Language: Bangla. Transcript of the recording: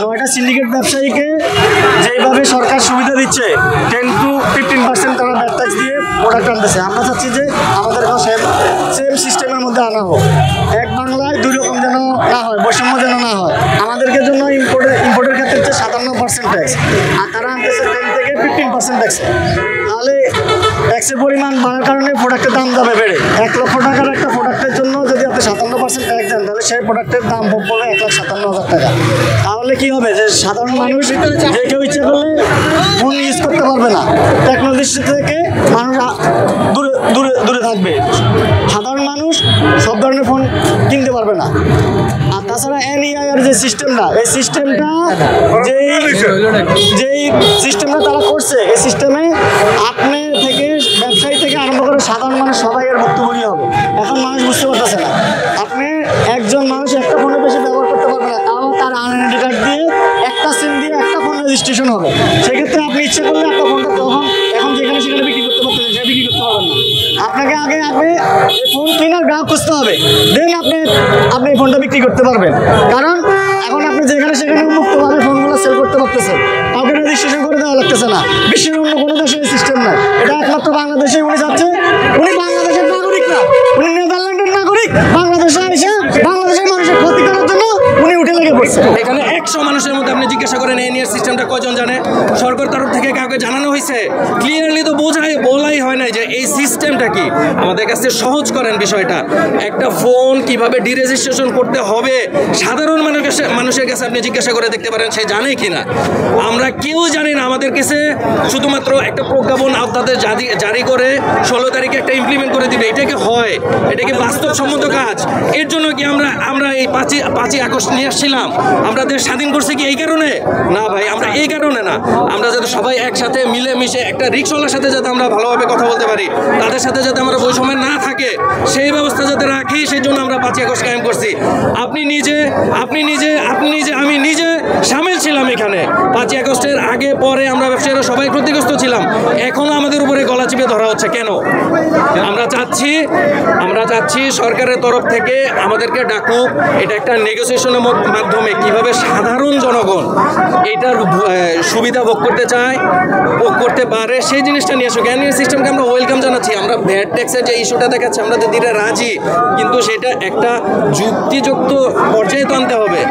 9টা সিন্ডিকেট ব্যবসায়ীকে যেভাবে সরকার সুবিধা দিচ্ছে 10 to 15% তারা ভ্যাট ট্যাক্স দিয়ে প্রোডাক্ট আনতেছে। আমরা চাচ্ছি যে আমাদেরকেও সেম সিস্টেমের মধ্যে আনা হোক। এক বাংলায় দুই রকম যেন না হয়, বৈষম্য যেন না হয়। আমাদেরকে জন্য ইম্পোর্টের ক্ষেত্রে হচ্ছে 57% ট্যাক্স, আর তারা আনতেছে 10 থেকে 15% ট্যাক্স। তাহলে ট্যাক্সের পরিমাণ বাড়ার কারণে প্রোডাক্টের দাম যাবে বেড়ে। 1 লক্ষ টাকার একটা প্রোডাক্টের জন্য যদি আপনি 57% ট্যাক্স দেন, তাহলে সেই প্রোডাক্টের দাম পড়বে 1,57,000 টাকা। তাহলে কি হবে যে সাধারণ মানুষ যে কেউ ইচ্ছে করলে ফোন ইউজ করতে পারবে না, টেকনোলজি থেকে মানুষ দূরে দূরে দূরে থাকবে। সাধারণ মানুষ সব ধরনের ফোন কিনতে পারবে না। আর তাছাড়া এনইআইআর যে সিস্টেমটা, এই সিস্টেমটা যেই সিস্টেমটা তারা করছে, এই সিস্টেমে আপনি থেকে ব্যবসায়ী থেকে আরম্ভ করে সাধারণ মানুষ সবাই এর ভুক্তভোগী হবে। এখন মানুষ বুঝতে পারতেছে না, আপনি একজন মানুষ একটা ফোনের বেশি ব্যবহার করতে পারবে না, তাও তার আইডেন্টি কার্ড দিয়ে একটা সিম দিয়ে একটা ফোন রেজিস্ট্রেশন হবে। সেক্ষেত্রে আপনি ইচ্ছে করলে একটা ফোনটা এখন যেখানে সেখানে বিক্রি করতে পারতেছেন, সেটা বিক্রি করতে পারবেন না। আপনাকে আগে ফোন কেনার গ্রাহক খুঁজতে হবে, দেন আপনি এই ফোনটা বিক্রি করতে পারবেন। কারণ এখন আপনি যেখানে সেখানে মুক্তভাবে ফোনগুলো সেল করতে পারতেছেন, কাউকে রেজিস্ট্রেশন করে দেওয়া লাগতেছে না। বিশ্বের অন্য কোনো দেশের সিস্টেম নাই, এটা একমাত্র বাংলাদেশে উনি যাচ্ছে। উনি বাংলাদেশের নাগরিক না, উনি নেদারল্যান্ডের নাগরিক। বাংলাদেশে এসে বাংলাদেশের মানুষের ক্ষতি করার জন্য উনি উঠে লেগে পড়ছে। এখানে 100 মানুষের মধ্যে আপনি জিজ্ঞাসা করেন এই নিয়ে সিস্টেমটা কয়জন জানে? সরকার তরফ থেকে কাউকে জানানো হয়েছে? ক্লিয়ারলি তো বলাই হয় না যে এই সিস্টেমটা কি। আমাদের কাছে সহজ করেন বিষয়টা। একটা ফোন কিভাবে ডিরেজিস্ট্রেশন করতে হবে সাধারণ মানুষের কাছে আপনি জিজ্ঞাসা করে দেখতে পারেন, সে জানে কিনা। আমরা কেউ জানি না। আমাদের কাছে শুধুমাত্র একটা প্রজ্ঞাপন আপনাদের জারি করে 16 তারিখে একটা ইমপ্লিমেন্ট করে দিবে। এটা কি হয়? এটা কি বাস্তবসম্মত কাজ? এর জন্য কি আমরা এই 5ই আগস্ট নিয়ে আসছিলাম? আমরা দেশ স্বাধীন করছি কি এই কারণে? না ভাই, আমরা এই কারণে না। আমরা যাতে সবাই একসাথে মিলেমিশে একটা রিক্সাওয়ালার সাথে যাতে আমরা ভালোভাবে কথা বলতে পারি, তাদের সাথে যাতে আমরা বৈষম্য না থাকে সেই ব্যবস্থা যাতে রাখি, সেই জন্য আমরা 5ই আগস্ট কায়েম করছি। আপনি নিজে আমি নিজে সামিল ছিলাম এখানে। 5ই আগস্টের আগে পরে আমরা ব্যবসায়ীরা সবাই ক্ষতিগ্রস্ত ছিলাম। এখনো আমাদের উপরে গলা চিপে ধরা হচ্ছে কেন? আমরা চাচ্ছি সরকারের তরফ থেকে আমাদেরকে ডাকুক। এটা একটা নেগোসিয়েশনের মাধ্যমে কিভাবে সাধারণ জনগণ এটার সুবিধা ভোগ করতে পারে সেই জিনিসটা নিয়ে আসুক। এই সিস্টেমকে আমরা ওয়েলকাম জানাচ্ছি। আমরা ভ্যাট ট্যাক্সের যে ইস্যুটা দেখাচ্ছি আমরা তো দিতে রাজি, কিন্তু সেটা একটা যুক্তিযুক্ত পর্যায়ে তো আনতে হবে।